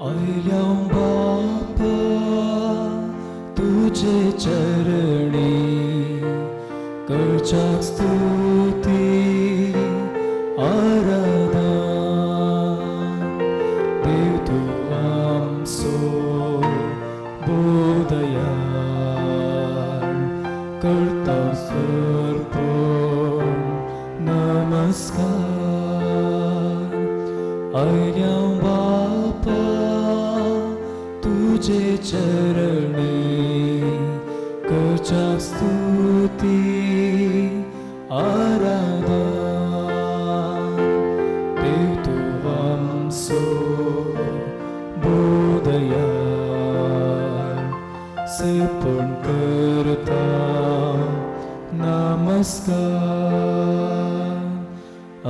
आयल्या बापा तुझे चरणी करच्या स्तुती आराधना देव तू आमचो बोधया करता सर्पण नमस्कार आयल्या बापा तुझे चरणी करच्या स्तुती आराधना देव तू आमचो बोधयार सेपण करता नमस्कार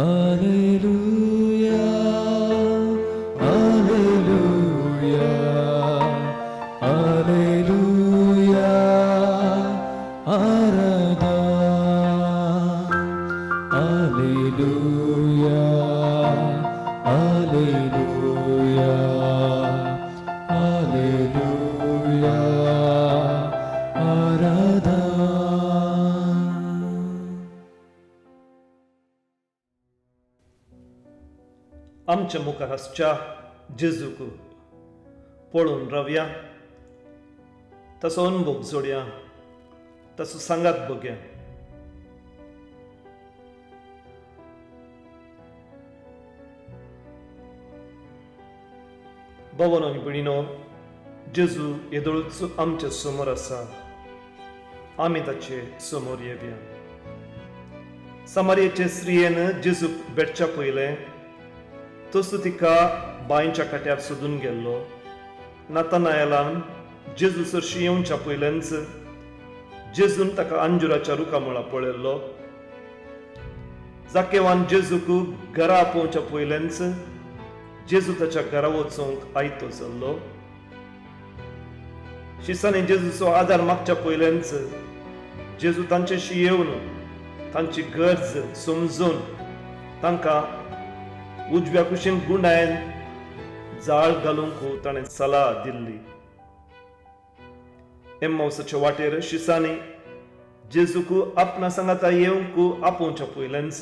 Alleluia, Alleluia, Alleluia, आराधना Alleluia, Alleluia, Alleluia, आराधना. आमच्या मुखार आसच्या जेजूक पळोवन रावया, ताचो अनुभव जोडया, ताचो सांगात बघया. भावांनो आनी भयणीनो, जेजू येदोळूच आमच्या समोर आसा. आमी ताचे समोर येवया. समारियेचे स्त्रियेन जेजूक भेटच्या पयलें तसो तिका बांयच्या काट्यार सोदून गेल्लो. नातानायलान जेजू सरशी येवच्या पयलेंच जेजून ताका अंजुराच्या रुखा मुळा पळयल्लो. जाकेवान जेजूक घरा आपोवच्या पयलेंच जेजू ताच्या घरा वचूंक आयतो जाल्लो. शिसांनी जेजूचो आदार मागच्या पयलेंच जेजू तांचेशी येवन तांची गरज समजून तांकां उजव्या कुशीन गुंडायन जाळ घालूंक ताणें सलाह दिल्ली. एम्माउसाच्या वाटेर शिसांनी जेजूक आपणा सांगाता येवंक आपोवच्या पयलेंच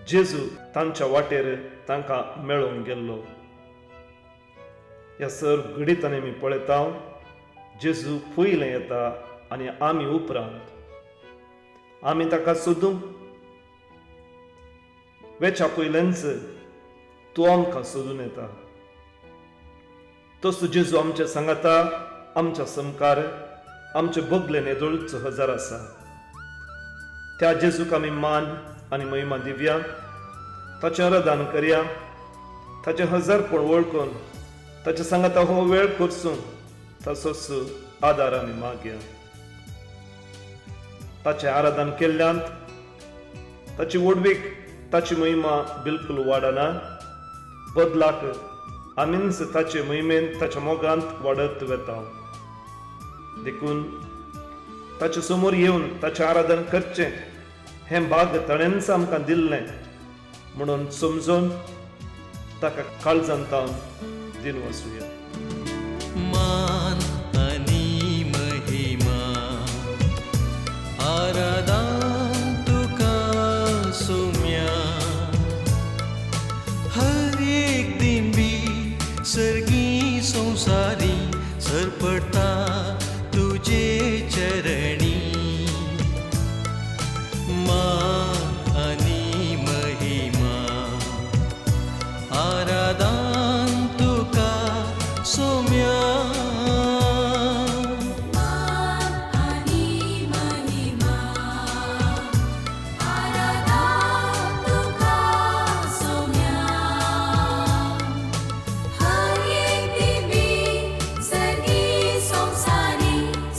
जेजू तांच्या वाटेर तांकां मेळोंक गेल्लो. ह्या सर घडीत आमी पळयता जेजू पयलें येता आनी आमी उपरांत. आमी ताका सोदूंक वेच्या पयलेंच तो आमकां सोदून येता. तसो जेजू आमच्या सांगाता, आमच्या समकार, आमचे बगले येदोळूच हजार आसा. त्या जेजूक आमी मान आनी महिमा दिवया, ताचें आराधन करया, ताचें हजारपण वळखून ताच्या सांगाता हो वेळ करसून ताचोच आदार आमी मागया. ताचें आराधन केल्ल्यांत ताची वडवीक ताची महिमा बिलकुल वाडना. बदलाक आमीच ताचे महिमेन ताच्या मोगांत वाडत वेता. देखून ताचे समोर येवन ताचें आराधन करचें हें भाग ताणेंच आमकां दिल्लें म्हणून समजून ताका काळजांतावन दिन वचूया. मान आनी महिमा आराधन तुका सोम्या. हर एक दिन भी सर्गी संसारी सरपडता तुझे चरणी. मान आनी महिमा आराधन तुका सोम्या.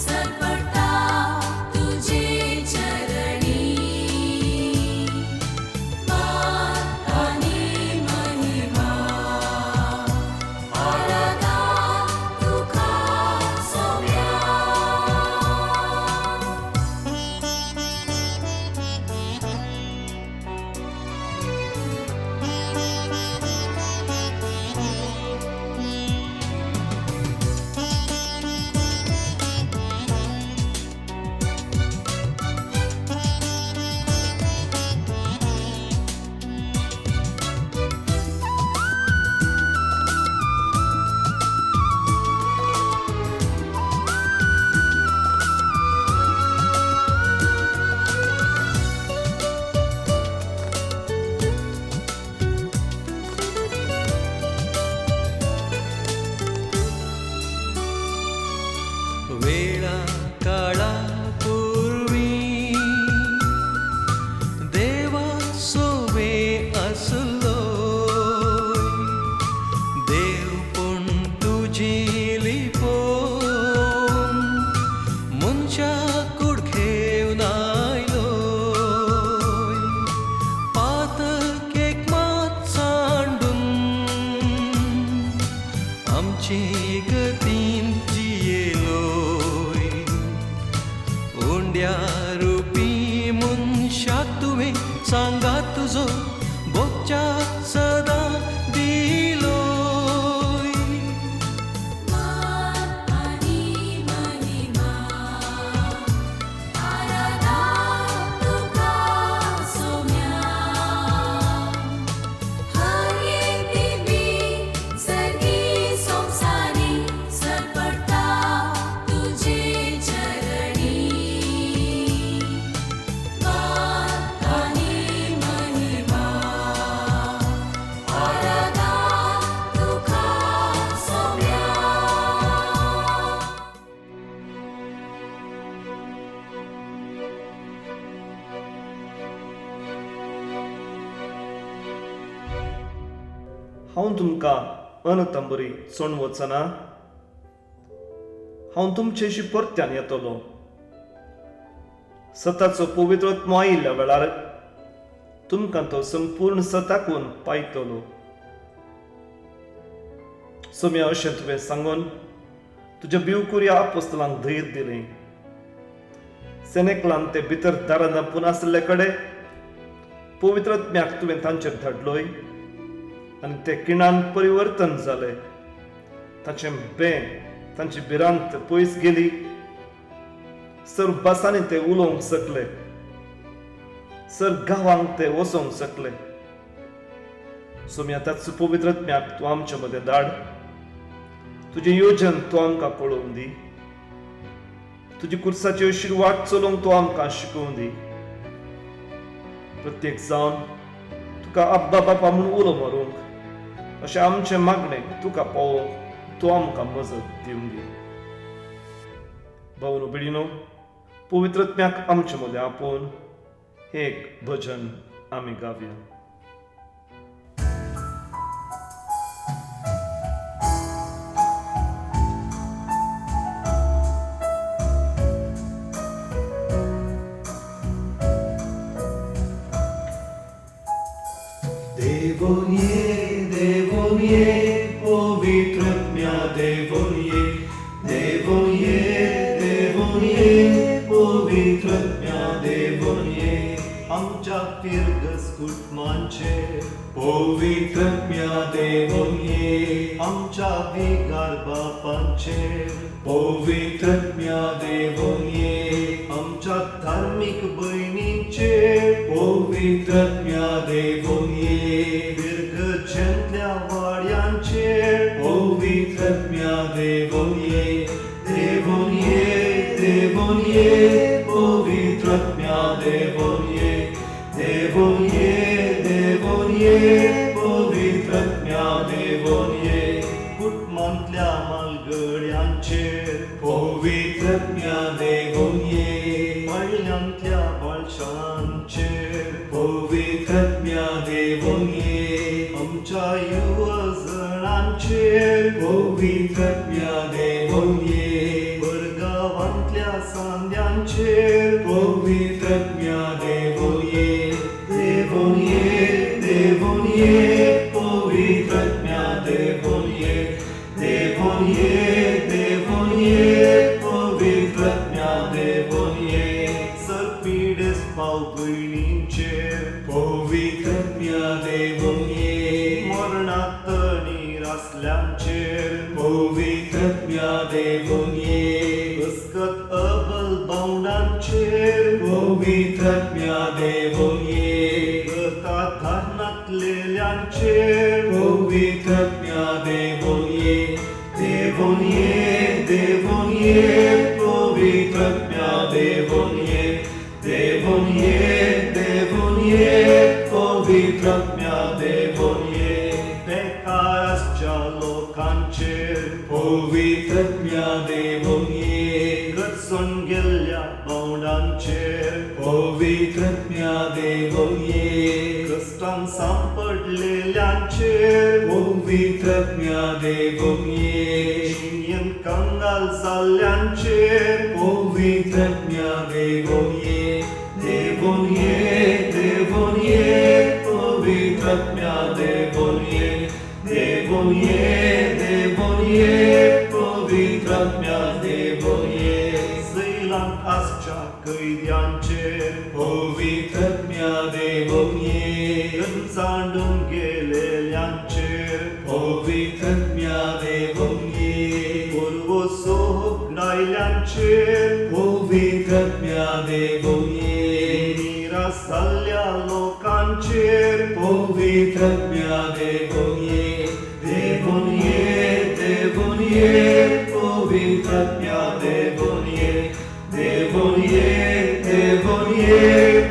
सरपडता गतीन जियेलोय ओंड्या रुपी मनशाक तुवें सांगा तुजो बोगच्या सदां दिलोय मान आनी महिमा आराधना तुका सोम्या हर एक दिवी सगळी संसारी सरपडटा तुजे चरणी मान आनी महिमा आराधना तुका सोम्या हांव तुमकां अनतंबरी सोडून वचना हांव तुमचेशी परत्यान येतलो सताचो पवित्र आत्मो आयिल्ल्या वेळार तुमकां तो संपूर्ण सताकून पायतलो सोम्या अशें तुवें सांगून तुज्या भिवकुऱ्या आपोस्तलांक धैर्य दिलें सेनेकलान ते भितर दारांत धांपून आसले कडेन पवित्र आत्म्याक तुवें तांचेर धाडलोय आनी ते किणान परिवर्तन जालें ताचें तांची भिरांत पयस गेली सर भासांनी ते उलोवंक शकले सर गांवांक ते वचोंक शकले सोम्या ताचो पवित्र आत्म्याक तूं आमचे मदें धाड तुजें येवजण तूं आमकां पळोवंक दी तुजी कुर्साची अशी वाट चलोवंक तूं आमकां शिकोवंक दी प्रत्येक जावन तुका आब्बा बापा म्हूण उलो मारूंक अशें आमचें मागणें तुका पावोवंक तूं आमकां मजत दिवंक दी भावनो बिडीनो पवित्र आत्म्याक आमचे मदें आपोवन हें एक भजन आमी गावया Devon ye, pavitra आत्म्या devon ye, pavitra आत्म्या devon ye, आमच्या फिरगस कुटुंबांचेर पवित्र आत्म्या devon ye, आमच्या विगार बापांचेर पवित्र आत्म्या devon ye, आमच्या धार्मिक भयणींचेर पवित्र आत्म्या devon ye, विरगच्यांतल्या वाड्यांचेर पवित्र आत्म्या devon ye, devon ye, पवित्र आत्म्या devon ye, devon ye, पवित्र आत्म्या devon ye, कुटुंबांतल्या मालगड्यांचेर पवित्र आत्म्या devon ye, बायलांतल्या बालशांचेर पवित्र आत्म्या devon ye, आमच्या युवजणांचेर पवित्र आत्म्या devon ye, परगांवांतल्या सांद्यांचेर पवित्र आत्म्या devon ye, devon ye, पवित्र आत्म्या devon ye, devon ye, पवित्र आत्म्या devon ye, सरपिडेस भाव भयणींचेर पवित्र आत्म्या devon ye, मरणांत निरासल्यांचेर पवित्र आत्म्या devon ye, अस्कत अबल बावडांचेर पवित्र आत्म्या devon ye, गतात धारनातलेल्यांचेर पवित्र आत्म्या devon ye, devon ye, पवित्र आत्म्या devon ye, devon ye, पवित्र आत्म्या devon ye, बेकाराच्या लोकांचेर पवित्र आत्म्या devon ye, गरजून गेल्ल्या बावडांचेर पवित्र आत्म्या devon ye, कष्टांत सांपडलेल्यांचेर पवित्र आत्म्या devon ye, शिंयेन कंगाल जाल्ल्यांचेर पवित्र आत्म्या devon ye, devon ye, पवित्र आत्म्या devon ye, devon देवून ये पवित्रात्म्या देवून ये जैलांत आसच्या कैद्यांचेर पवित्रात्म्या देवून ये गंजांडून गेलेल्यांचेर पवित्रात्म्या देवून ये पुरवोसो घडायल्यांचेर पवित्रात्म्या देवून ये निराश जाल्ल्या लोकांचेर पवित्रात्म्या देवून ये देवून ये देवून ये पवित्रात्म्या देवून ये देवून ये देवून ये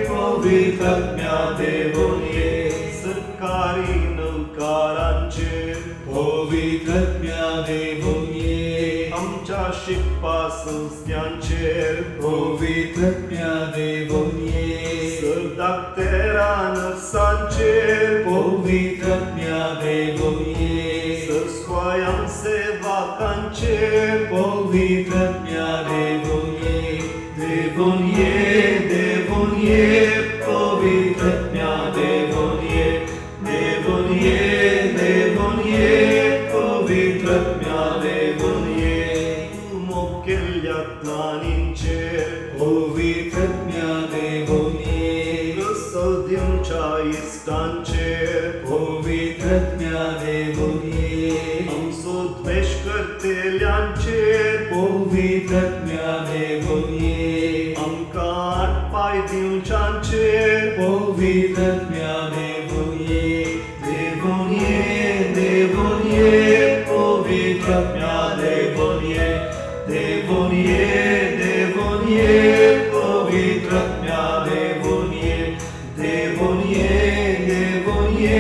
पवित्रात्म्या देवून ये सरकारी नौकारांचेर पवित्रात्म्या देवून ये आमच्या शिकपा संस्थांचेर पवित्रात्म्या देवून ये सरदाक्तेरा नर्सांचेर पवित्रात्म्या देवून ये स्वयंसेवकांचेर पवित्रात्म्या देवून ये देवून ये देवून ये पवित्रात्म्या देवून ये देवून ये देवून ये पवित्रात्म्या देवून ये मोकेल्ल्या दानींचेर पवित्रात्म्या देवून ये रसल दिवच्या इश्टांचेर पवित्रात्म्या देवून ये आमचो द्वेष करतेल्यांचेर पवित्रात्म्या देवून ये आमकां आटपाय दिवच्यांचेर पवित्रात्म्या देवून ये देवून ये देवून ये पवित्रात्म्या देवून ये देवून ये देवून ये पवित्रात्म्या देवून ये देवून ये देवून ये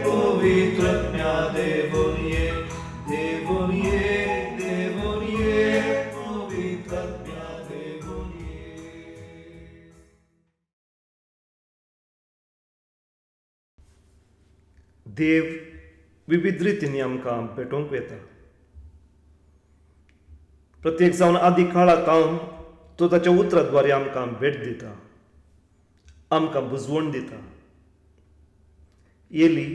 पवित्रात्म्या देवून ये देवून ये देवून ये पवित्रात्म्या देवून ये देव विविध रितींनी आमकां भेटोवंक येता. प्रत्येक जावन आदी काळांत तो ताच्या उतराद्वारे आमकां भेट दिता, आमकां बुजवण दिता. एली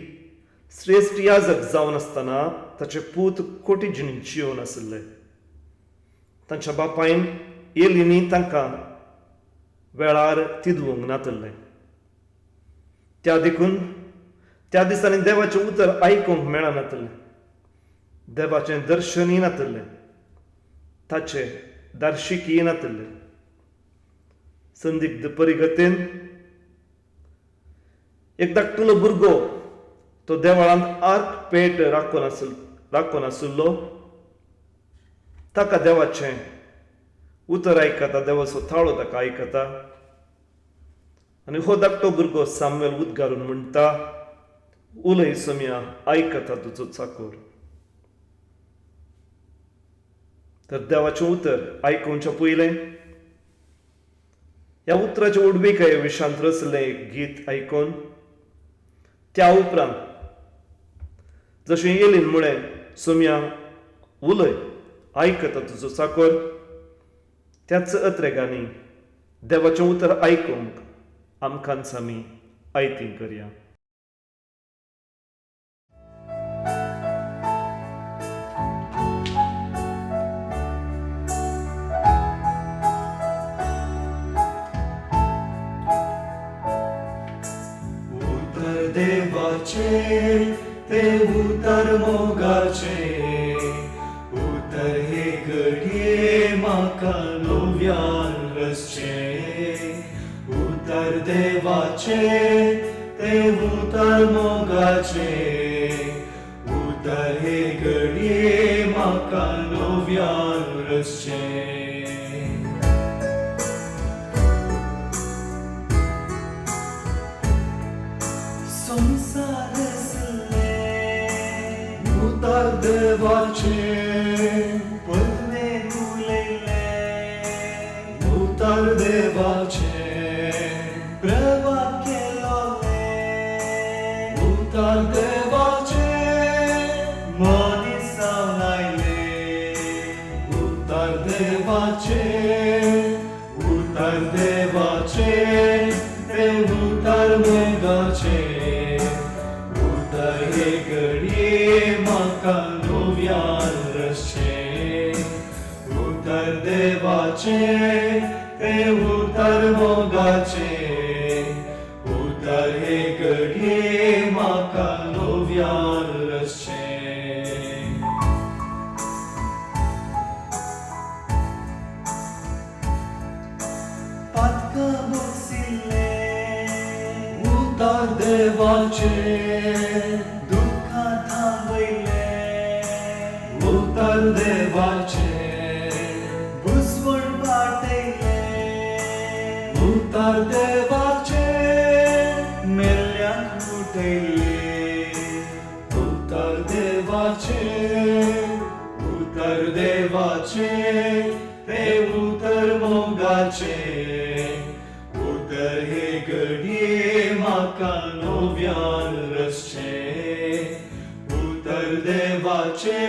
श्रेश्ठ याजक जावन आसतना ताचे पूत कोटी जिणी जियोन आशिल्ले. तांच्या बापायन एलीनी तांकां वेळार तिदवंक नातल्ले. त्या देखून त्या दिसांनी देवाचें उतर आयकूंक मेळनातलें, देवाचें दर्शन येनातलें, ताचे दार्शीक येनातलें. संदिग्ध परिगतेन एक धाकटुलो भुरगो तो देवळांत आर्क पेट राखून आशिल्लो, ताका देवाचें उतर आयकता, देवाचो थाळो ताका आयकता. आनी हो धाकटो भुरगो सामुएल उद्गारून म्हणटा, उलय सोम्या, आयकता तुजो चाकर. तर देवाचें उतर आयकुंच्या पयलें ह्या उतराच्या उडविके विशांत रचलें एक गीत आयकून त्या उपरांत जशें एलीन म्हळें, सोम्या उलय, आयकता तुजो चाकर, त्याच अत्रेगांनी देवाचें उतर आयकूंक आमकांच आमी आयतीं करया. देवाचे ते उतर मोगाचे, उतर हे घडये म्हाका नव्यान रसचे. उतर देवाचे ते उतर मोगाचे, उतर हे घडये म्हाका नव्यान रसचे. उतर देवाचे पन्ने उलयले, उतर देवाचे प्रभात केलोले. उतर देवाचे मनीसाव लायले. उतर देवाचे, उतर देवाचे ते उतर मोगाचे. उतर हे घडये म्हाका नव्यान देवाचे ते उतर मोगाचे उतर हे घडये म्हाका नव्यान रसचे पातका बसिल्ले उतर देवाचे दुःखा थांबयले उतर देवाचे बुसवण वाटयले उतर देवाचे मेल्यांक उठयले उतर देवाचे ते उतर मोगाचे उतर हे घडये म्हाका नव्यान रसचे उतर देवाचे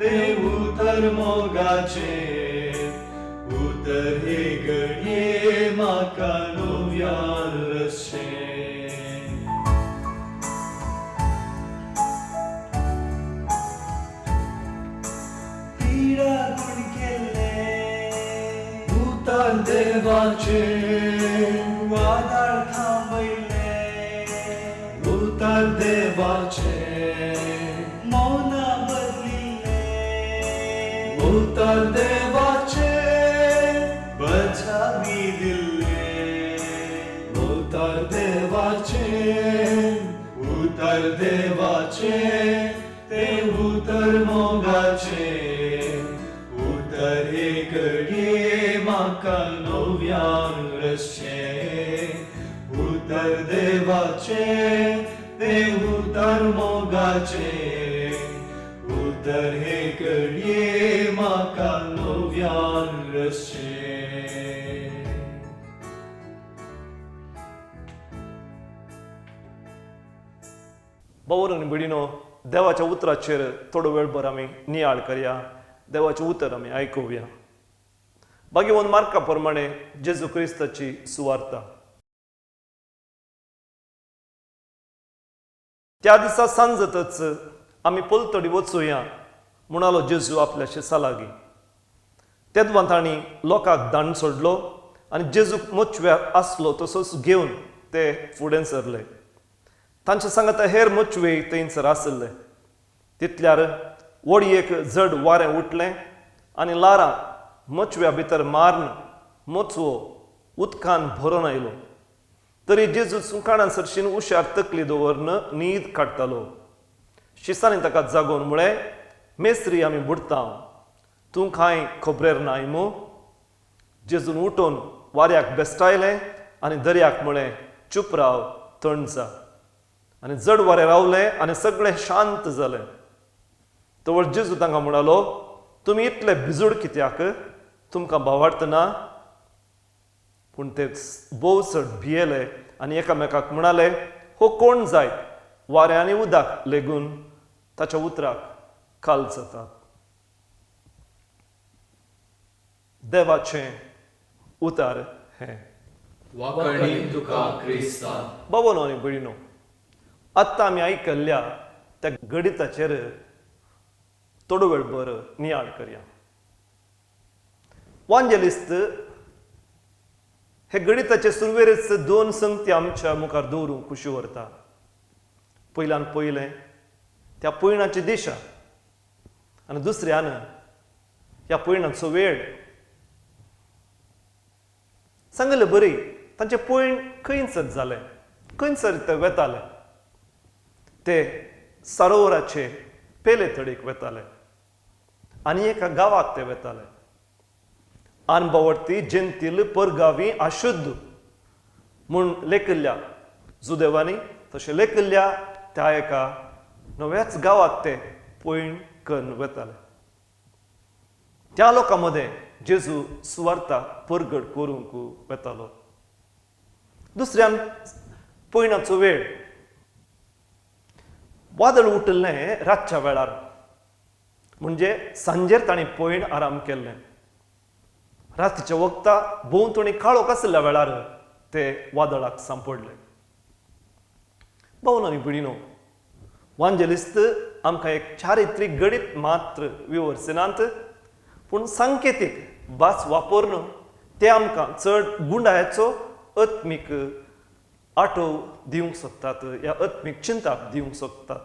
ते उतर मोगाचे उतर हे घडये म्हाका नव्यान रसचे पीडा गुण केले उतर देवाचे वादळ थांबयले उतर देवाचे मौन बदलिले उतर देवाचे बचावी दिले उतर देवाचे ते उतर मोगाचे उतर हे घडये म्हाका नव्यान रसचे उतर देवाचे ते उतर मोगाचे उतर हे घडये म्हाका नव्यान रसचे भाऊ आनी भयणीनो देवाच्या उतराचेर थोडो वेळभर आमी नियाळ करया देवाचें उतर आमी आयकुया भाग्यवान मार्का प्रमाणे जेजू क्रिस्ताची सुवार्ता त्या दिसा सांजतच आमी पलतडी वचुया म्हणालो जेजू आपल्या शिसालागी तेदवा तांणी लोकांक दांड सोडलो आनी जेजूक मोचव्यार आसलो तसोच घेवन ते फुडें सरले तांचे सांगात हेर मोचवे थंयसर आसले तितल्यार वडयेक जड वारें उठलें आनी लारां मोचव्या भितर मारून मोचवो उदकान भरून आयलो तरी जेजू सुकाणा सरशीन हुशार तकली दवरन न्हीद काडटालो शिसांनी ताका जागोवन म्हळें मेस्त्री आमी बुडता तूं कांय खबरेर नाय मू जेजून उठोवन वाऱ्याक बेस्टायलें आनी दर्याक म्हळें चूप राव थंड जा आनी जड वारें रावलें आनी सगळें शांत जालें तवळ जेजू तांकां म्हणालो तुमी इतले भिजूड कित्याक तुमकां भावार्थ ना पूण ते भोव चड भियेले आनी एकामेकाक म्हणाले हो कोण जायत वारें आनी उदक लेगून ताच्या उतराक काल जाता देवाचें उतर हें वाकणी तुका क्रिस्ता भावांनो आनी भयणीनो आत्तां आमी आयकल्ल्या त्या गणिताचेर थोडो वेळभर नियाळ करया वांजेलिस्त हे गणिताचे सुरवेरेच दोन संगती आमच्या मुखार दवरूंक खुशी व्हरता पयल्यान पयलें त्या पयणाची दिशा आनी दुसऱ्यान ह्या पयणाचो वेळ सांगलें बरी तांचें पयण खंयसर जालें खंयसर ते वेताले ते सरोवराचे पेले तडीक वेताले आनी एका गांवाक ते वेताले अनभवती जेंतील परगावी अशुद्ध म्हूण लेखिल्ल्या जुदेवांनी तशें लेखिल्ल्या त्या एका नव्याच गांवाक ते पयण करून वेताले त्या लोकां मदें जेजू सुवार्ता परगट करूंक वेतालो दुसऱ्यान पयणाचो वेळ वादळ उठिल्लें रातच्या वेळार म्हणजे सांजेर तांणी पयण आराम केल्लें रातीच्या वखता भोंवतणी काळोख आसल्या वेळार ते वादळाक सांपडले भावांनो आनी भयणीनो वांजेलिस्त आमकां एक चारित्रीक गणित मात्र विवरसिनात पूण सांकेतीक भास वापरून ते आमकां चड गुंडाळ्याचो आत्मीक आठव दिवंक सोदतात, ह्या आत्मीक चिंताक दिवंक सोदतात.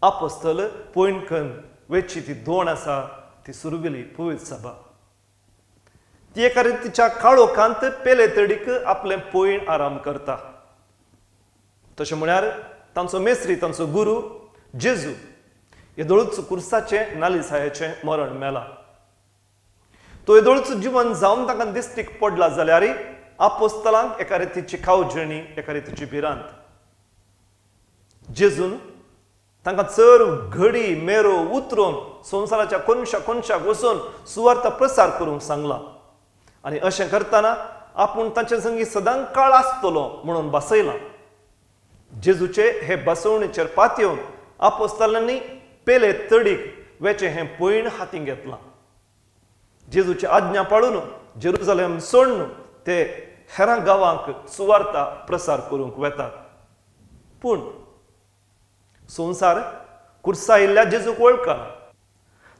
आपोस्तल पयणकन वेची ती दोण आसा ती सुरविली पवित्र सभा. ती एका रितीच्या काळोखांत पेले तडीक आपलें पयण आराम करता. तशें म्हळ्यार तांचो मेस्त्री, तांचो गुरू जेजू येदोळूच कुर्साचें नालिसायेचें मरण मेला. तो येदोळूच जिवन जावन तांकां दिश्टीक पडला जाल्यारय आपोस्तलांक एका रितीची खावजणी, एका रितीची भिरांत. जेजून तांकां चर घडी मेरो उतरून संवसाराच्या कोनशाक वचून सुवार्ता प्रसार करूंक सांगला. आनी अशें करतना आपूण तांचे संगी सदांच काळ आसतलो म्हणून बसयलां. जेजूचे हे बसवणेचेर पातयेवन आपोस्तलांनी पेले तडीक वेचें हें पयण हातीन घेतलां. जेजूची आज्ञा पाळून जेरुसलेम सोडून ते हेरां गांवांक सुवार्ता प्रसार करूंक वेतात. पूण संवसार कुर्सायिल्ल्या जेजूक वळखना.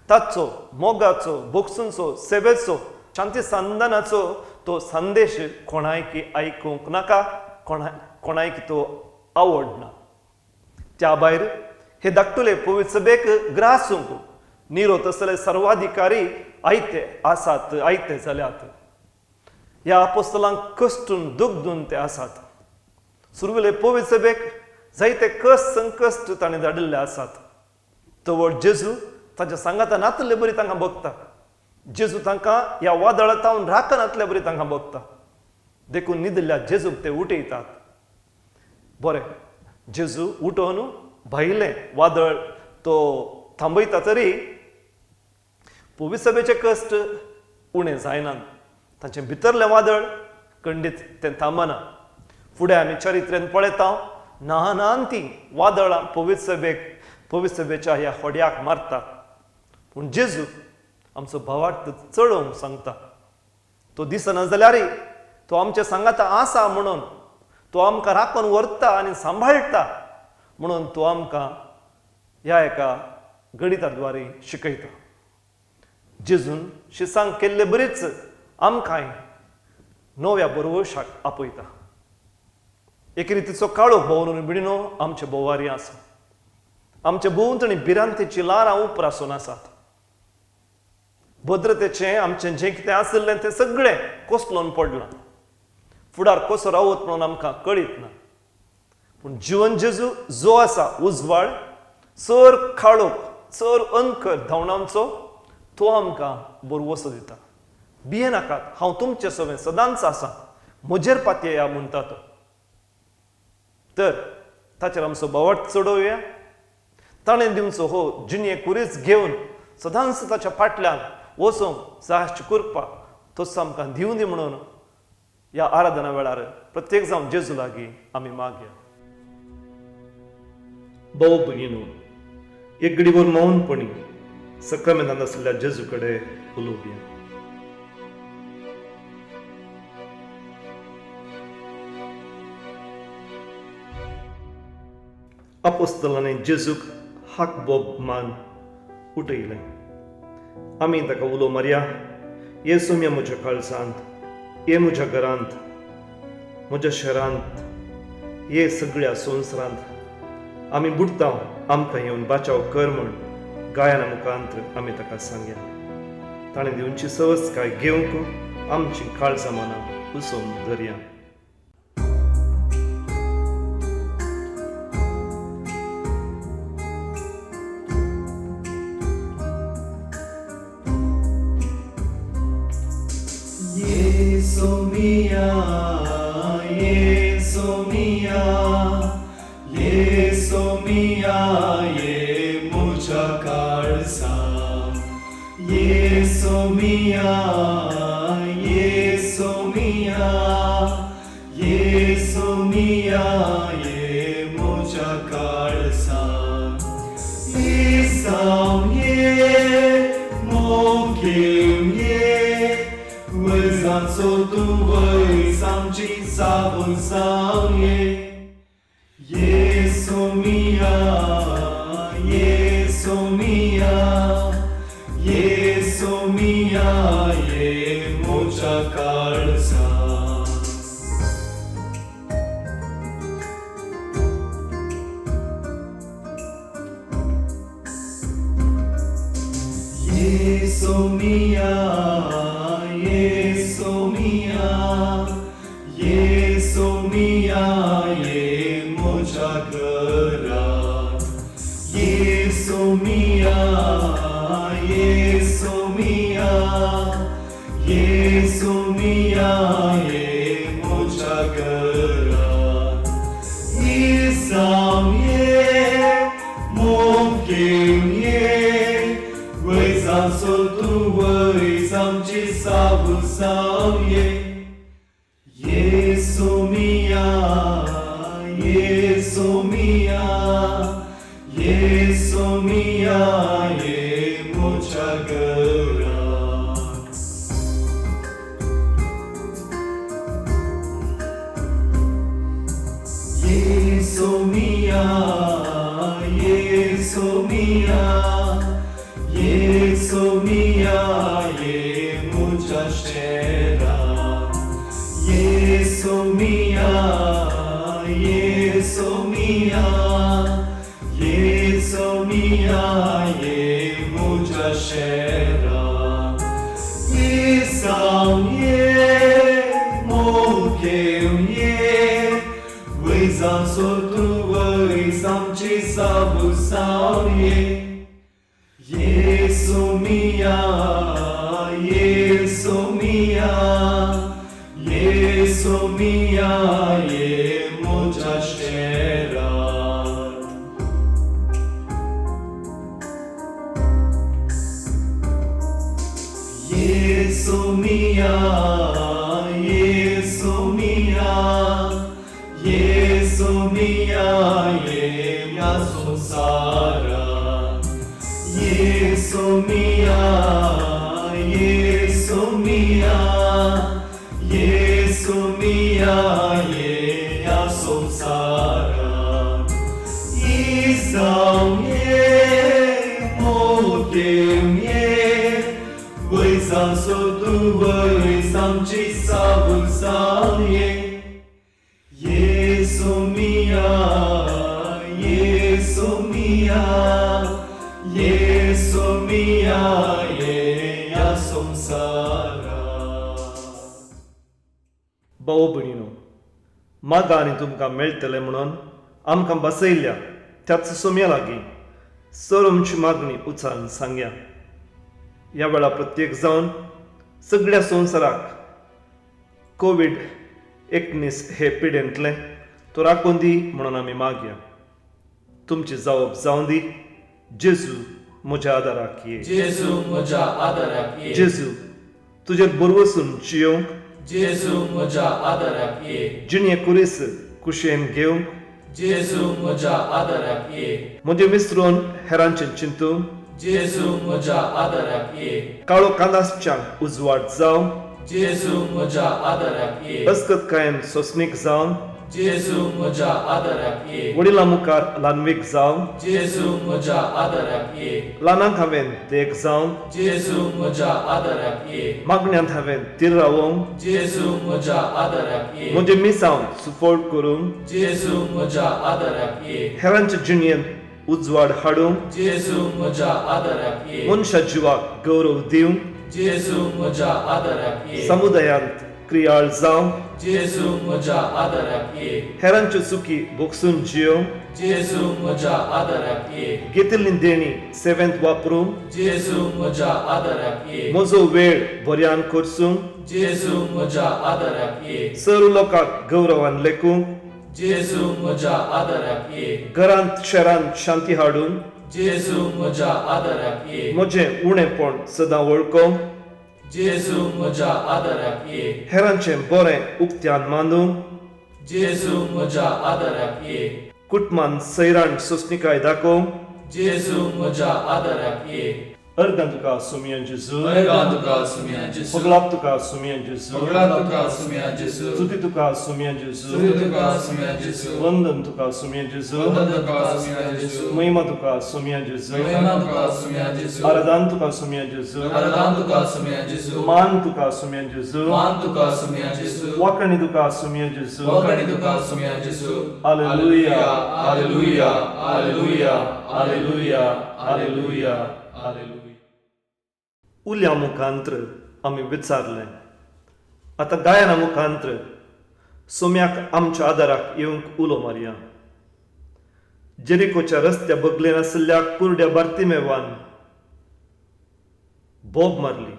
ताचो मोगाचो, बोगसूंचो, सेवेचो, शांती संदानाचो तो संदेश कोणायकी आयकूंक नाका, कोणायकी तो आवडना. त्या भायर हे धाकटुले पवित्र सभेक ग्रासूंक निरो तसले सर्वाधिकारी आयते आसात, आयते जाल्यात. ह्या आपोस्तलांक कश्टून दुगदून ते आसात. सुरविले पवित्र सभेक जायते कश्ट संकश्ट ताणें धाडिल्ले आसात. तवळ जेजू ताच्या सांगाता नातले बरी तांकां भोगता. जेजू तांकां ह्या वादळांतावन राखनातले बरी तांकां भोगता. देखून न्हिदिल्ल्या जेजूक ते उठयतात. बरें, जेजू उठोवन भायलें वादळ तो थांबयता तरी पवित्र सभेचे कश्ट उणें जायनात. तांचें भितरलें वादळ खंडीत तें थांबना. फुडें आमी चरित्रेन पळयता ल्हान ती वादळां पवित्र सभेच्या ह्या होड्याक मारतात. पूण जेजू आमचो भावार्थ चडोवंक सांगता. तो दिसना जाल्यारय तो आमच्या सांगाता आसा म्हणून, तो आमकां राखून व्हरता आनी सांबाळटा म्हणून तो आमकां ह्या एका गणिताद्वारे शिकयता. जेजून शिसांक केल्ले बरीच आमकांय नव्या बरोवशाक आपयता. एक रितीचो काळोख भोंवून बिडिनो आमचे बोवारी आसा. आमचे भोंवतणी भिरांतेची ल्हारां उपरासून आसात. भद्रतेचें आमचें जें कितें आसलें तें सगळें कोसलोवन पडलां. फुडार कसो रावत म्हणून आमकां कळीत ना. पूण जिवन जेजू जो आसा उजवाड, चर काळोख, चर अंकर धांवणांचो तो आमकां बरवसो दिता. भिये नाकात, हांव तुमचे सवें सदांच आसा, म्हजेर पातयेया म्हणटा तो. तर ताचेर आमचो बोवाट चडोवया. ताणें दिवचो हो जिणे कुरीच घेवन सदांच ताच्या फाटल्यान वचूंक साहस करपाक तसो आमकां दिवं दी म्हणून ह्या आराधना वेळार प्रत्येक जावन जेजू लागीं आमी मागया. भाव भगिनीनो, एक घडीभर मौनपणी सक्रामेंतांत आसलेल्या जेजू कडेन उलोवया. आपोस्तलांनी जेजूक हाक बोब मान उठयलें. आमी ताका उलो मारया, ये सोम्या म्हज्या काळजांत, ये म्हज्या घरांत, म्हज्या शहरांत, ये सगळ्या संवसारांत आमी बुडता, आमकां येवन बाचाव कर म्हण गायना मुखांत आमी ताका सांगया. ताणें दिवची सवस्काय घेवंक आमची काळजां मनां उसोवन धरया. Yesu mia, Yesu mia, Yesu mia, ye mucha calza. Yesu mia, Yesu mia, Yesu mia, ye mucha calza. Isam ye, mokim ye. Văzam sotu voi sam ci sabun sam ye. Yesu mia, Yesu mia, Yesu miaje moja kalca. Jesu mia, Jesu mia, Jesu mia, je moja gărat. Jesu mia, Jesu mia, Jesu mia, je moja gărat. Isam je, mom je, Văi sam sotu, văi sam ci sabu sam ye. Jesu mia, Jesu mia, Jesu mia, je moja gărat. Jesu mia, Jesu mia, Jesu mia, je moja szczera. Jesu mia, Jesu mia, Jesu mia, je moja szczera. Isam je, mokiem je, wyzam sotu, wyzam ci sabu sam je. Jesu mia, Jesu mia, Jesu mia, je moja szczera. Jesu mia, Jesu mia, Jesu mia, je ja som Sara. Jesu mia, Jesu mia, Jesu mia, je ja som Sara. Isam je, mokiem je, wyzam sotu, wyzam ci sabu sam je. Jesu mia, Jesu mia, Jesu mia, je ja som Sara. भाऊ भयणीनो, मागा आनी तुमकां मेळटलें म्हणून आमकां बसयल्या त्याच सोम्या लागीं सरमची मागणी उचारून सांगया. ह्या वेळा प्रत्येक जावन सगळ्या संवसाराक कोविड-19 हे पिडेंतले तो राखून दी म्हणून आमी मागया. तुमची जावप जावं दी. जेजू म्हज्या आदाराक ये. जेजू म्हज्या आदाराक ये. जेजू तुजेर बरवसून जियोंक, जेजू म्हज्या आदाराक ये. जिणे कुरीस कुशेन घेवंक, जेजू म्हज्या आदाराक ये. म्हजें विसरून हेरांचें चिंतूंक, जेजू म्हज्या आदाराक ये. काळो कांदासच्यांक उजवाड जावं, जेजू म्हज्या आदाराक ये. अस्कतकायेन सोंसणीक जावं, जेजू म्हज्या आदाराक ये. वडिलां मुखार ल्हानवीक जावं, जेजू म्हज्या आदाराक ये. ल्हानांक हांवें देख जावं, जेजू म्हज्या आदाराक ये. मागण्यांत हांवें तीर रावोंक, जेजू म्हज्या आदाराक ये. म्हजें मिसांव सुफोट करूंक, जेजू म्हज्या आदाराक ये. हेरांच्या जिणेंत उजवाड हाडूंक, जेजू म्हज्या आदाराक ये. मनशा जिवाक गौरव दिवंक, जेजू म्हज्या आदाराक ये. समुदायांत क्रियाळ जावं, जेजू म्हज्या आदाराक ये. हेरांच्यो चुकी भोगसून जियोंक, जेजू म्हज्या आदाराक ये. घेतिल्ली देणी सेवेंत वापरूंक, जेजू म्हज्या आदाराक ये. म्हजो वेळ बऱ्यान करसूंक, जेजू म्हज्या आदाराक ये. सर लोकांक गौरवान लेखूंक, जेजू म्हज्या आदाराक ये. घरांत शहरांत शांती हाडूंक, जेजू म्हज्या आदाराक ये. म्हजें उणेपण सदां वळखोंक, जेजू म्हज्या आदाराक ये. हेरांचें बरें उक्त्यान मानूंक, जेजू म्हज्या आदाराक ये. कुटुंबांत सैराण सोंसणीकाय दाखोवंक, जेजू म्हज्या आदाराक ये. अर्गां तुका सुमियान जेजू Obrigado, próximo, minha Jesus. पगलाप तुका सुमियान जेजू Obrigado, próximo, minha Jesus. स्तुती तुका सुमियान जेजू Tudo próximo, minha Jesus. वंदन तुका सुमियान जेजू Tudo próximo, minha Jesus. महिमा तुका सुमियान जेजू Obrigado, próximo, minha Jesus. आराधन तुका सुमियान जेजू Obrigado, próximo, minha Jesus. मान तुका सुमियान जेजू Manto, próximo, minha Jesus. वाकणी तुका सुमियान जेजू Obrigado, próximo, minha Jesus. हालेलुया Aleluia, aleluia, हालेलुया हालेलुया हालेलुया उल्या मुखांत्र आमी विचारलें आतां गायना मुखांत्र सोम्याक आमच्या आदाराक येवंक उलो मारया जेरिकोच्या रस्त्या बगलेन आशिल्ल्या कुरड्या बार्तिमेवान बोब मारली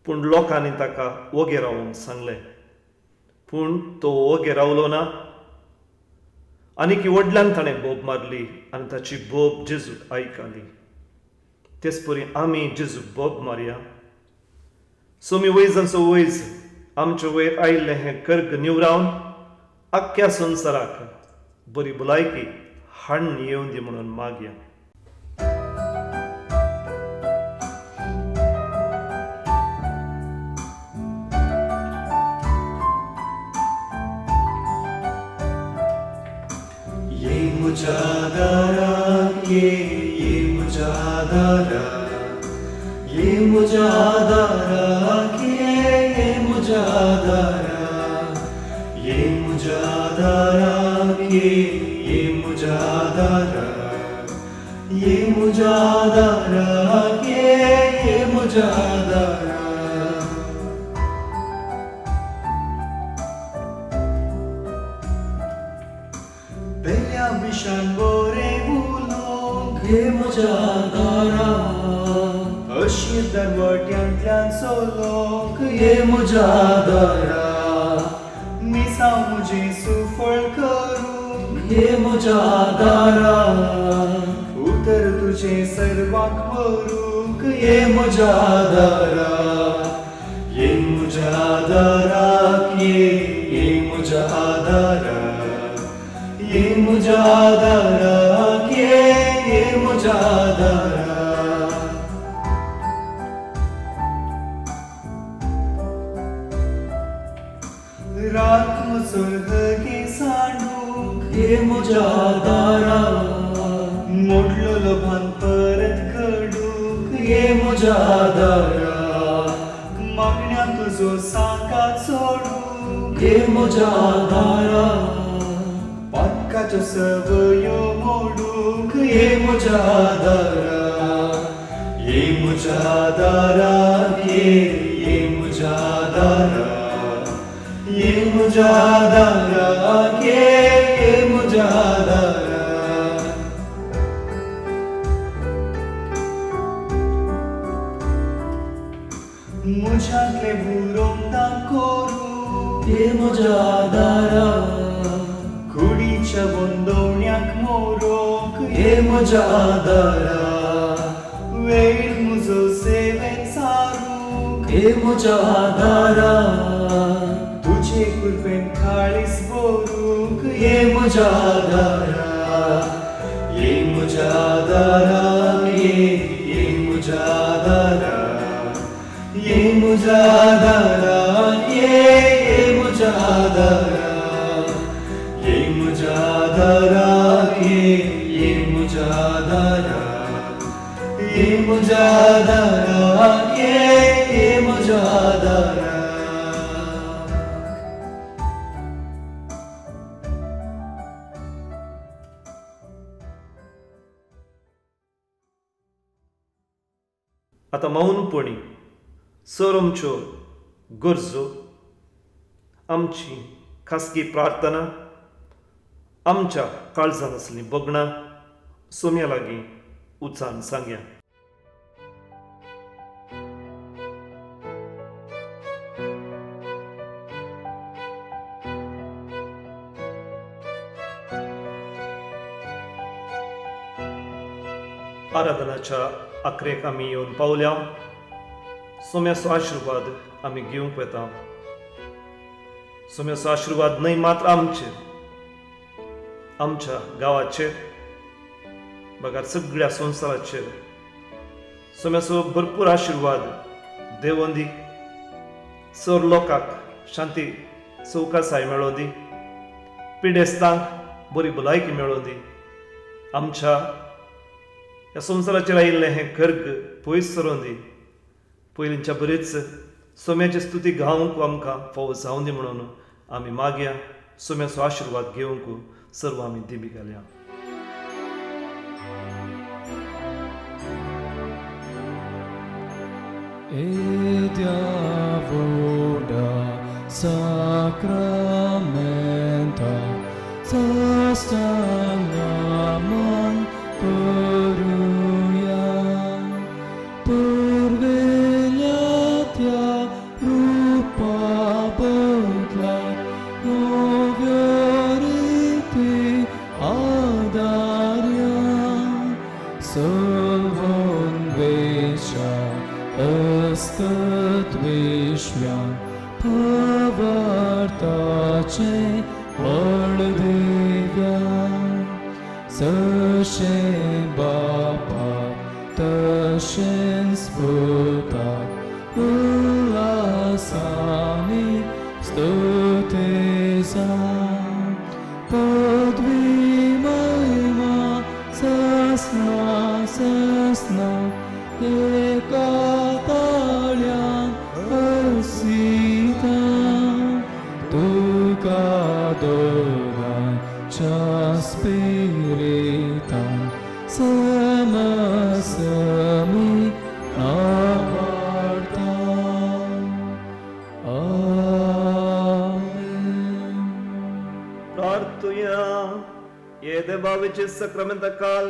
पूण लोकांनी ताका वोगे रावूंक सांगलें पूण तो वोगे रावलो ना आनी वडल्यान ताणें बोब मारली आनी ताची बोब जेजूक आयकली तेच परी आमी जेजूक बोब मारया सोमी वैजांचो वैज आमचे वयर आयिल्लें हें कर्ग निवरावन आख्ख्या संवसाराक बरी भलायकी हाडून येवं दी म्हणून मागया ये मुझा दारा ये मुझा दारा ये मुझा दारा ये मुझा दारा ये मुझा दारा ये मुझा दारा ये मुझा दारा ये मुझा दारा Bella bishan bore ulok हे म्हज्या दारा अशीर दरवट्यांतल्यान सोलोक हे म्हज्या दारा मिसां म्हजी सुफळ करूंक हे म्हज्या दारा उतर तुजे सर्वांक व्हरूंक हे म्हज्या दारा ये म्हज्या दाराक ये म्हज्या दारा ये मुझा दारा ये मुझा दारा रात मुसळगे सांडूक ये मुझा दारा मोडलो लोभान परत घडूक ये मुझा दारा मागण्या तुजो सांगात सोडूक ये मुझा दारा पातकाच्यो सवयो मोडूंक ये म्हज्या दारा ये म्हज्या दारा ये म्हज्या दारा ये म्हज्या दारा ये म्हज्या दारा म्हज्यातले बुरोंक दाखोरूंक ये म्हज्या दारा कुडीच्या बंदोवण्याक मोरोक हे म्हज्या दारा वेळ म्हजो सेवेन सारूक हे म्हज्या दारा तुजे कृपेन काळीस भरूंक हे म्हज्या दारा ये म्हज्या दारा ये म्हज्या दारा ये म्हज्या दारा ये म्हज्या दारा ये मुझा दारा ये मुझा दारा ये मुझा दारा ये मुझा दारा आतां मौनपणी सोरमच्यो गरजो आमची खासगी प्रार्थना आमच्या काळजान असलीं बगणां सोम्या लागीं उचान सांगया आराधनाच्या आखरेक आमी येवन पावल्या सोम्याचो आशिर्वाद आमी घेवंक वेता सोम्याचो आशिर्वाद न्हय मात्र आमच्या गांवाचेर बगार सगळ्या संवसाराचेर सोम्याचो भरपूर आशिर्वाद देवोन दी. सर लोकांक शांती सौकासाय मेळों दी. पिडेस्तांक बरी भलायकी मेळों दी. आमच्या ह्या संवसाराचेर आयिल्लें हें गर्ग पयस सरोन दी. पयलींच्या बरीच सोम्याची स्तुती गावंक आमकां फावो जावं दी म्हणून आमी मागया. सोम्याचो आशिर्वाद घेवंक सर्व आमी दिमी घालया. Voda sacramenta sastanaman peruya pervelatya rupa butlat novioriti adarya salvon vesha Astat Vishwan Pavartace Vardevya Sashen Bapa Tashen Sputa Ulasami Stuteza Padvi Mahima Sasna Sasna Ekatalyan asita Tuka doran cha spiritan Samasami avartan. Amen. प्रार्थुया. ये देवाविचे सक्रमेंत काल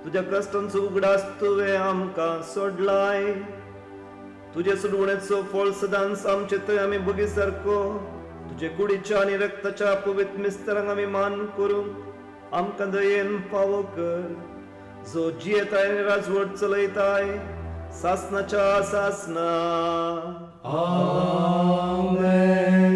तुझ्या कष्टांचो उगडास तुवें आमकां सोडलाय. तुजे सुडवणेचो फळ सदांच आमचे थंय आमी बगी सारको तुजे कुडीच्या आनी रक्ताच्या पवित्र मिस्तरांक आमी मान करूंक आमकां दयेन फावो कर. जो जियेताय आनी राजवट चलयताय सासनाच्या सासना. Amen.